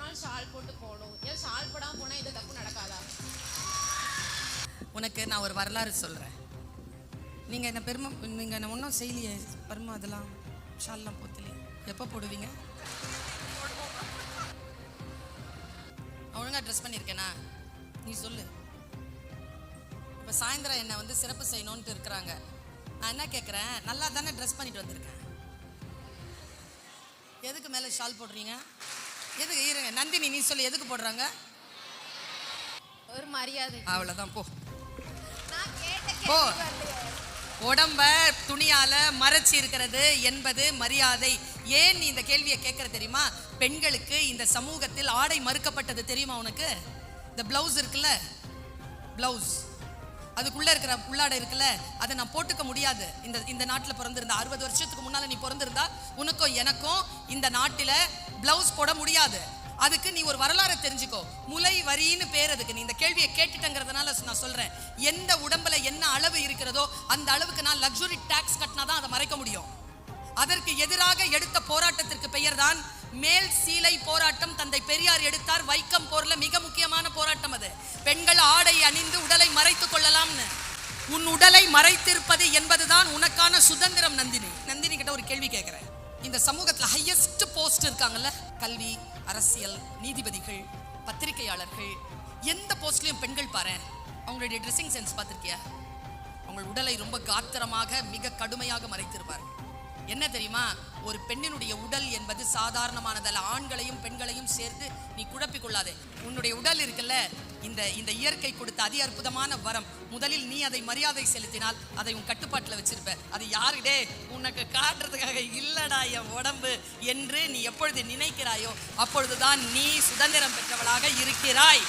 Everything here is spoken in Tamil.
போனாலும் ஷால் போட்டு போகணும். ஏன் ஷால் போடாம போனா இது தப்பு நடக்காதா? உனக்கு நான் ஒரு வரலாறு சொல்கிறேன். நீங்கள் என்ன பெருமை, நீங்கள் என்ன ஒன்றும் செய்யலையே பெருமை, அதெல்லாம் ஷால்லாம் போத்தலையே, எப்போ போடுவீங்க? ஒழுங்காக ட்ரெஸ் பண்ணியிருக்கேனா? நீ சொல்லு. இப்போ சாயந்தரம் என்னை வந்து சிறப்பு செய்யணுன்ட்டு இருக்கிறாங்க. நான் என்ன கேட்குறேன், நல்லா தானே ட்ரெஸ் பண்ணிட்டு வந்திருக்கேன், எதுக்கு மேலே ஷால் போடுறீங்க? எதுக்கு? இருங்க நந்தினி, நீ சொல்லு, எதுக்கு போடுறாங்க? ஒரு மரியாதை. அவ்வளோதான், போ நான் கேட்ட போ. கேள்வி உடம்ப துணியால மறைச்சி இருக்கிறது என்பது மரியாதை. ஏன் நீ இந்த கேள்வியை கேட்கற தெரியுமா? பெண்களுக்கு இந்த சமூகத்தில் ஆடை மறுக்கப்பட்டது தெரியுமா உனக்கு? இந்த பிளவுஸ் இருக்குல்ல, பிளவுஸ், அதுக்குள்ள இருக்கிற உள்ளாடை இருக்குல்ல, அதை நான் போட்டுக்க முடியாது. இந்த நாட்டில் பிறந்திருந்தா 60 வருஷத்துக்கு முன்னால நீ பிறந்திருந்தா உனக்கும் எனக்கும் இந்த நாட்டில பிளவுஸ் போட முடியாது. அதுக்கு நீ ஒரு வரலாறு தெரிஞ்சுக்கோ. முலை வரின்னு பேர் அதுக்கு. நீ இந்த கேள்வியை கேட்டுட்டங்கிறதுனால நான் சொல்றேன், எந்த உடம்புல என்ன அளவு இருக்கிறதோ அந்த அளவுக்கு நான் லக்ஸுரி டாக்ஸ் கட்டினாதான் அதை மறைக்க முடியும். அதற்கு எதிராக எடுத்த போராட்டத்திற்கு பெயர் தான் மேல் சீலை போராட்டம். தந்தை பெரியார் எடுத்தார் வைக்கம் போர்ல, மிக முக்கியமான போராட்டம் அது. பெண்கள் ஆடை அணிந்து உடலை மறைத்துக் கொள்ளலாம்னு. உன் உடலை மறைத்திருப்பது என்பதுதான் உனக்கான சுதந்திரம். நந்தினி கிட்ட ஒரு கேள்வி கேட்கிறேன். இந்த சமூகத்துல ஹையஸ்ட் போஸ்ட் இருக்காங்கல்ல, கல்வி, அரசியல், நீதிபதிகள், பத்திரிகையாளர்கள், எந்த போஸ்ட்லயும் பெண்கள் பாரு, அவங்களுடைய ட்ரெஸ்ஸிங் சென்ஸ் பார்த்திருக்கியா? அவங்க உடலை ரொம்ப காத்திரமாக மிக கடுமையாக மறைத்திருப்பார்கள். என்ன தெரியுமா? ஒரு பெண்ணினுடைய உடல் என்பது சாதாரணமானதல்ல. ஆண்களையும் பெண்களையும் சேர்த்து நீ குழப்பிக் கொள்ளாதே. உன்னுடைய உடல் இருக்குல்ல, இந்த இயற்கை கொடுத்த அதி அற்புதமான வரம். முதலில் நீ அதை மரியாதை செலுத்தினால் அதை உன் கட்டுப்பாட்டில் வச்சிருப்ப. அது யாருடே உனக்கு காட்டுறதுக்காக இல்லடா என் உடம்பு என்று நீ எப்பொழுது நினைக்கிறாயோ அப்பொழுதுதான் நீ சுதந்திரம் பெற்றவளாக இருக்கிறாய்.